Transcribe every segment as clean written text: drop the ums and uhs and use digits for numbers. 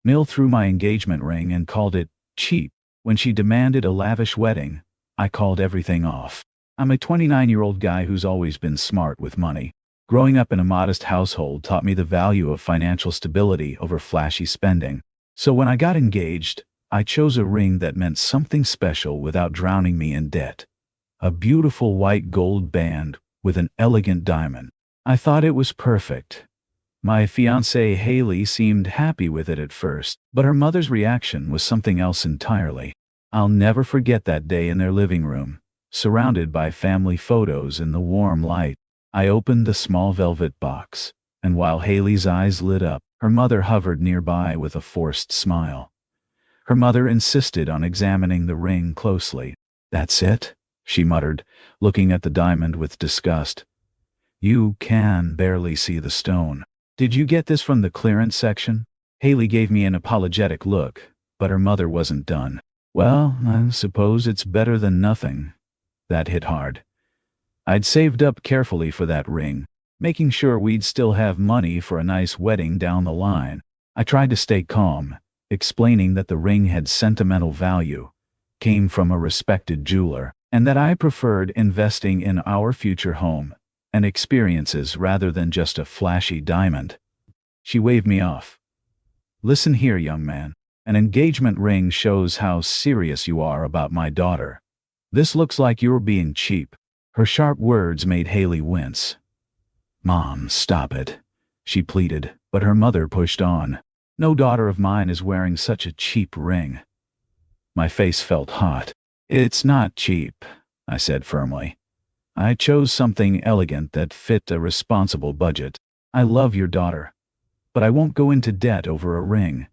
Mill threw my engagement ring and called it cheap. When she demanded a lavish wedding, I called everything off. I'm a 29-year-old guy who's always been smart with money. Growing up in a modest household taught me the value of financial stability over flashy spending. So when I got engaged, I chose a ring that meant something special without drowning me in debt. A beautiful white gold band with an elegant diamond. I thought it was perfect. My fiancée Haley seemed happy with it at first, but her mother's reaction was something else entirely. I'll never forget that day in their living room, surrounded by family photos in the warm light. I opened the small velvet box, and while Haley's eyes lit up, her mother hovered nearby with a forced smile. Her mother insisted on examining the ring closely. "That's it?" she muttered, looking at the diamond with disgust. "You can barely see the stone. Did you get this from the clearance section?" Haley gave me an apologetic look, but her mother wasn't done. "Well, I suppose it's better than nothing." That hit hard. I'd saved up carefully for that ring, making sure we'd still have money for a nice wedding down the line. I tried to stay calm, explaining that the ring had sentimental value, came from a respected jeweler, and that I preferred investing in our future home and experiences rather than just a flashy diamond. She waved me off. "Listen here, young man. An engagement ring shows how serious you are about my daughter. This looks like you're being cheap." Her sharp words made Haley wince. "Mom, stop it," she pleaded, but her mother pushed on. "No daughter of mine is wearing such a cheap ring." My face felt hot. "It's not cheap," I said firmly. "I chose something elegant that fit a responsible budget. I love your daughter, but I won't go into debt over a ring."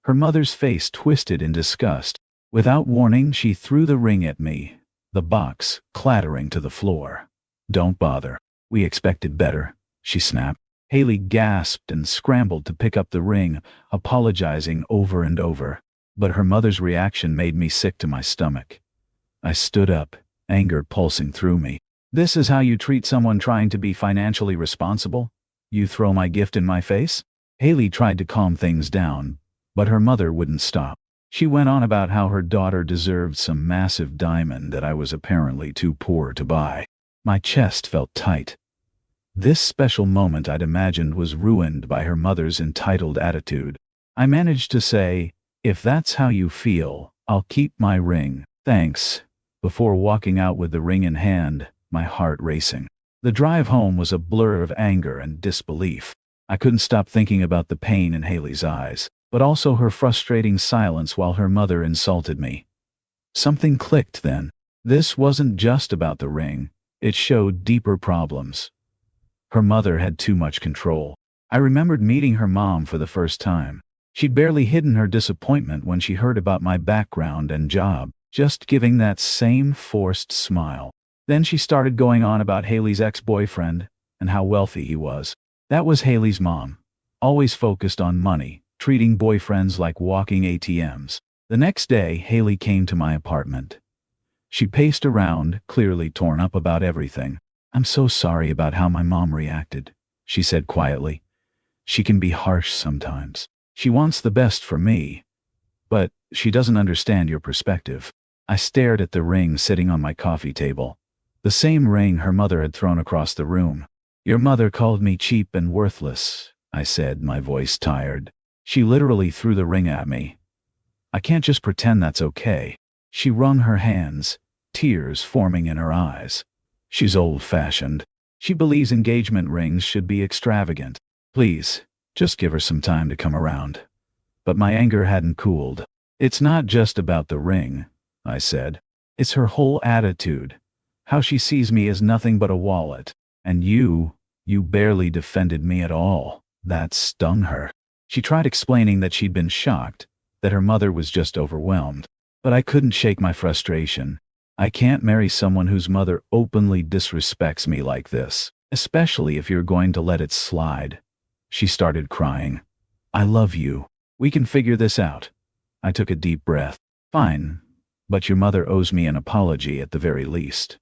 Her mother's face twisted in disgust. Without warning, she threw the ring at me, the box clattering to the floor. "Don't bother. We expected better," she snapped. Haley gasped and scrambled to pick up the ring, apologizing over and over. But her mother's reaction made me sick to my stomach. I stood up, anger pulsing through me. "This is how you treat someone trying to be financially responsible? You throw my gift in my face?" Haley tried to calm things down, but her mother wouldn't stop. She went on about how her daughter deserved some massive diamond that I was apparently too poor to buy. My chest felt tight. This special moment I'd imagined was ruined by her mother's entitled attitude. I managed to say, "If that's how you feel, I'll keep my ring, thanks," before walking out with the ring in hand, my heart racing. The drive home was a blur of anger and disbelief. I couldn't stop thinking about the pain in Haley's eyes, but also her frustrating silence while her mother insulted me. Something clicked then. This wasn't just about the ring. It showed deeper problems. Her mother had too much control. I remembered meeting her mom for the first time. She'd barely hidden her disappointment when she heard about my background and job, just giving that same forced smile. Then she started going on about Haley's ex-boyfriend and how wealthy he was. That was Haley's mom, always focused on money, treating boyfriends like walking ATMs. The next day, Haley came to my apartment. She paced around, clearly torn up about everything. "I'm so sorry about how my mom reacted," she said quietly. "She can be harsh sometimes. She wants the best for me, but she doesn't understand your perspective." I stared at the ring sitting on my coffee table. The same ring her mother had thrown across the room. "Your mother called me cheap and worthless," I said, my voice tired. "She literally threw the ring at me. I can't just pretend that's okay." She wrung her hands, tears forming in her eyes. "She's old-fashioned. She believes engagement rings should be extravagant. Please, just give her some time to come around." But my anger hadn't cooled. "It's not just about the ring," I said. "It's her whole attitude. How she sees me as nothing but a wallet. And you barely defended me at all." That stung her. She tried explaining that she'd been shocked, that her mother was just overwhelmed. But I couldn't shake my frustration. I can't marry someone whose mother openly disrespects me like this, especially if you're going to let it slide. She started crying. "I love you. We can figure this out." I took a deep breath. "Fine, but your mother owes me an apology at the very least."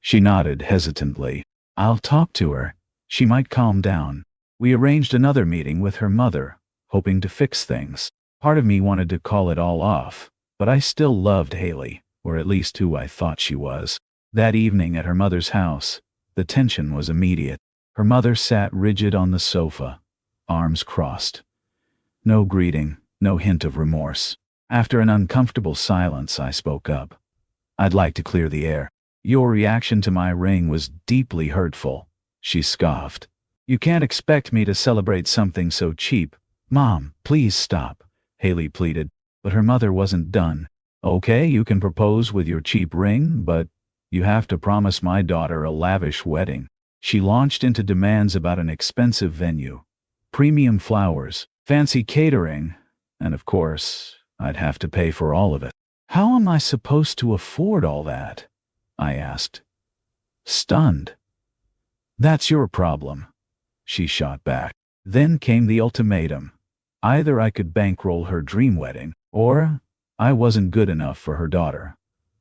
She nodded hesitantly. "I'll talk to her. She might calm down." We arranged another meeting with her mother, hoping to fix things. Part of me wanted to call it all off, but I still loved Haley, or at least who I thought she was. That evening at her mother's house, the tension was immediate. Her mother sat rigid on the sofa, arms crossed. No greeting, no hint of remorse. After an uncomfortable silence, I spoke up. "I'd like to clear the air. Your reaction to my ring was deeply hurtful," she scoffed. "You can't expect me to celebrate something so cheap." "Mom, please stop," Haley pleaded, but her mother wasn't done. "Okay, you can propose with your cheap ring, but you have to promise my daughter a lavish wedding." She launched into demands about an expensive venue, premium flowers, fancy catering, and of course, I'd have to pay for all of it. "How am I supposed to afford all that?" I asked, stunned. "That's your problem," she shot back. Then came the ultimatum. Either I could bankroll her dream wedding, or I wasn't good enough for her daughter.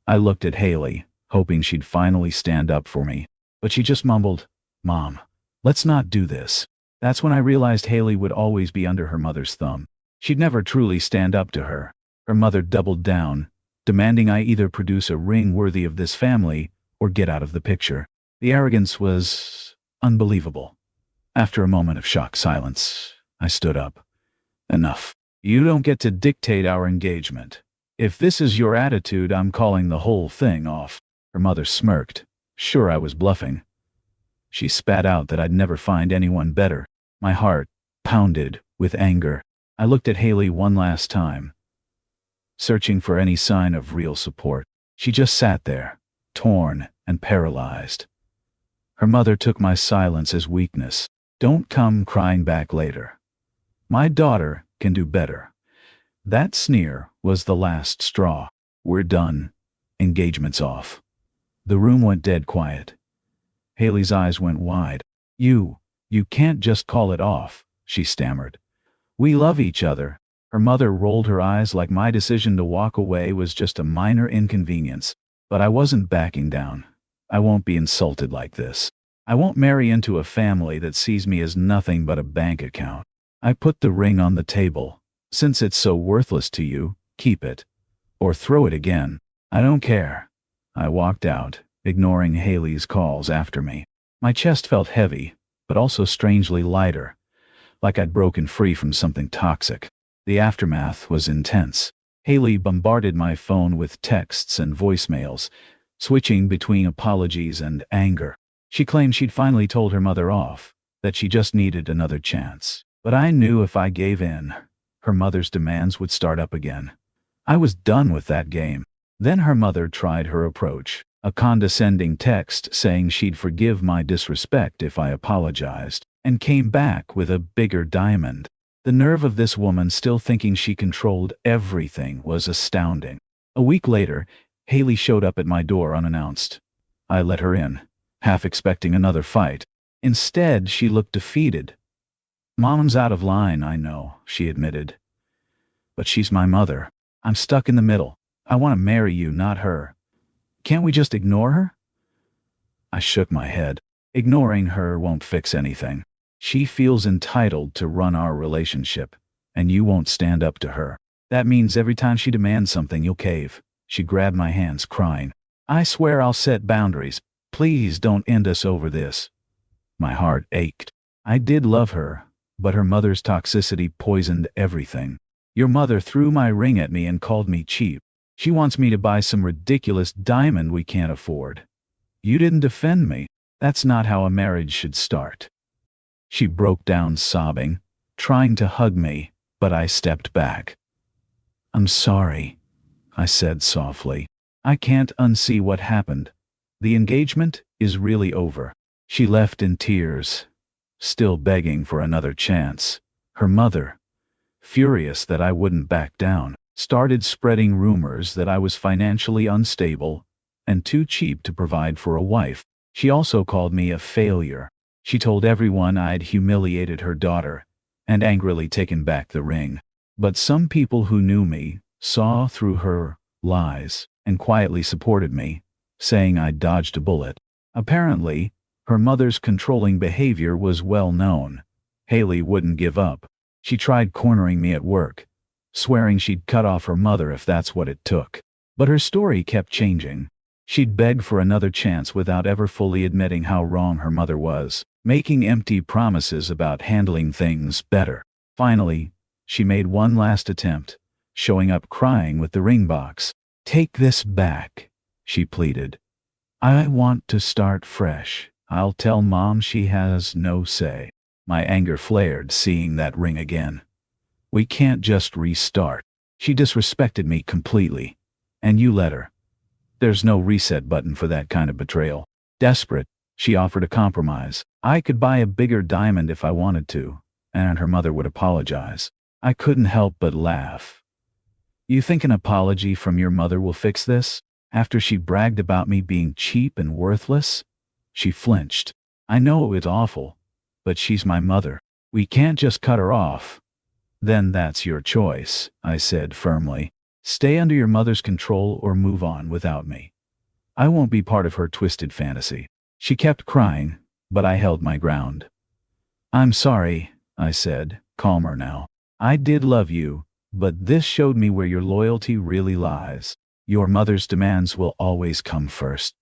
I looked at Haley, hoping she'd finally stand up for me, but she just mumbled, "Mom, let's not do this." That's when I realized Haley would always be under her mother's thumb. She'd never truly stand up to her. Her mother doubled down, demanding I either produce a ring worthy of this family or get out of the picture. The arrogance was unbelievable. After a moment of shocked silence, I stood up. "Enough. You don't get to dictate our engagement. If this is your attitude, I'm calling the whole thing off." Her mother smirked, sure I was bluffing. She spat out that I'd never find anyone better. My heart pounded with anger. I looked at Haley one last time, searching for any sign of real support. She just sat there, torn and paralyzed. Her mother took my silence as weakness. "Don't come crying back later. My daughter can do better." That sneer was the last straw. "We're done. Engagement's off." The room went dead quiet. Haley's eyes went wide. You can't just call it off," she stammered. "We love each other." Her mother rolled her eyes like my decision to walk away was just a minor inconvenience. But I wasn't backing down. "I won't be insulted like this. I won't marry into a family that sees me as nothing but a bank account." I put the ring on the table. "Since it's so worthless to you, keep it. Or throw it again. I don't care." I walked out, ignoring Haley's calls after me. My chest felt heavy, but also strangely lighter, like I'd broken free from something toxic. The aftermath was intense. Haley bombarded my phone with texts and voicemails, switching between apologies and anger. She claimed she'd finally told her mother off, that she just needed another chance. But I knew if I gave in, her mother's demands would start up again. I was done with that game. Then her mother tried her approach, a condescending text saying she'd forgive my disrespect if I apologized, and came back with a bigger diamond. The nerve of this woman still thinking she controlled everything was astounding. A week later, Haley showed up at my door unannounced. I let her in, half expecting another fight. Instead, she looked defeated. "Mom's out of line, I know," she admitted. "But she's my mother. I'm stuck in the middle. I want to marry you, not her. Can't we just ignore her?" I shook my head. Ignoring her won't fix anything. She feels entitled to run our relationship, and you won't stand up to her. That means every time she demands something, you'll cave. She grabbed my hands, crying, "I swear I'll set boundaries. Please don't end us over this." My heart ached. I did love her, but her mother's toxicity poisoned everything. "Your mother threw my ring at me and called me cheap. She wants me to buy some ridiculous diamond we can't afford. You didn't defend me. That's not how a marriage should start." She broke down sobbing, trying to hug me, but I stepped back. "I'm sorry," I said softly. "I can't unsee what happened. The engagement is really over." She left in tears, still begging for another chance. Her mother, furious that I wouldn't back down, started spreading rumors that I was financially unstable and too cheap to provide for a wife. She also called me a failure. She told everyone I'd humiliated her daughter and angrily taken back the ring. But some people who knew me saw through her lies and quietly supported me, saying I dodged a bullet. Apparently, her mother's controlling behavior was well known. Haley wouldn't give up. She tried cornering me at work, swearing she'd cut off her mother if that's what it took. But her story kept changing. She'd beg for another chance without ever fully admitting how wrong her mother was, making empty promises about handling things better. Finally, she made one last attempt, showing up crying with the ring box. "Take this back," she pleaded. "I want to start fresh. I'll tell Mom she has no say." My anger flared seeing that ring again. "We can't just restart. She disrespected me completely. And you let her. There's no reset button for that kind of betrayal." Desperate, she offered a compromise. I could buy a bigger diamond if I wanted to, and her mother would apologize. I couldn't help but laugh. "You think an apology from your mother will fix this? After she bragged about me being cheap and worthless?" She flinched. "I know it's awful, but she's my mother. We can't just cut her off." "Then that's your choice," I said firmly. "Stay under your mother's control or move on without me. I won't be part of her twisted fantasy." She kept crying, but I held my ground. "I'm sorry," I said, calmer now. "I did love you, but this showed me where your loyalty really lies. Your mother's demands will always come first."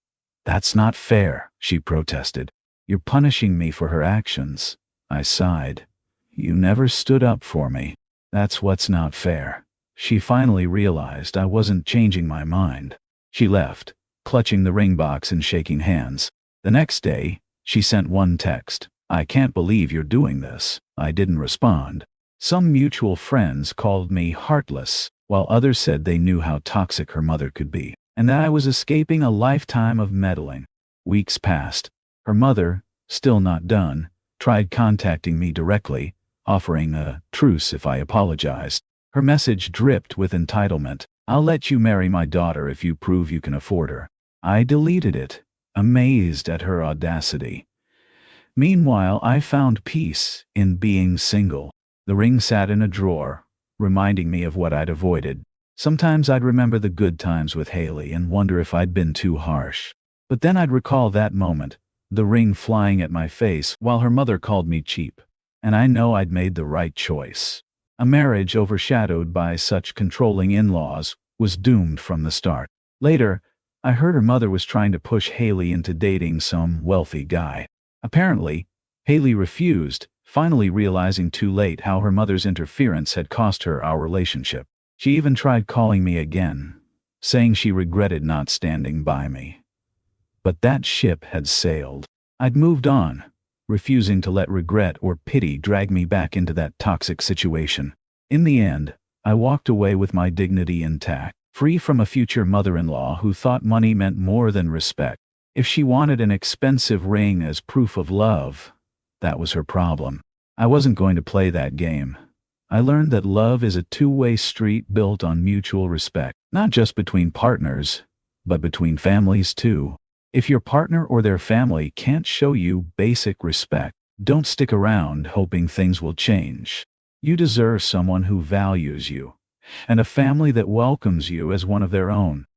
"That's not fair," she protested. "You're punishing me for her actions." I sighed. "You never stood up for me. That's what's not fair." She finally realized I wasn't changing my mind. She left, clutching the ring box and shaking hands. The next day, she sent one text. "I can't believe you're doing this." I didn't respond. Some mutual friends called me heartless, while others said they knew how toxic her mother could be, and that I was escaping a lifetime of meddling. Weeks passed. Her mother, still not done, tried contacting me directly, offering a truce if I apologized. Her message dripped with entitlement. "I'll let you marry my daughter if you prove you can afford her." I deleted it, amazed at her audacity. Meanwhile, I found peace in being single. The ring sat in a drawer, reminding me of what I'd avoided. Sometimes I'd remember the good times with Haley and wonder if I'd been too harsh. But then I'd recall that moment, the ring flying at my face while her mother called me cheap. And I know I'd made the right choice. A marriage overshadowed by such controlling in-laws was doomed from the start. Later, I heard her mother was trying to push Haley into dating some wealthy guy. Apparently, Haley refused, finally realizing too late how her mother's interference had cost her our relationship. She even tried calling me again, saying she regretted not standing by me. But that ship had sailed. I'd moved on, refusing to let regret or pity drag me back into that toxic situation. In the end, I walked away with my dignity intact, free from a future mother-in-law who thought money meant more than respect. If she wanted an expensive ring as proof of love, that was her problem. I wasn't going to play that game. I learned that love is a two-way street built on mutual respect, not just between partners, but between families too. If your partner or their family can't show you basic respect, don't stick around hoping things will change. You deserve someone who values you, and a family that welcomes you as one of their own.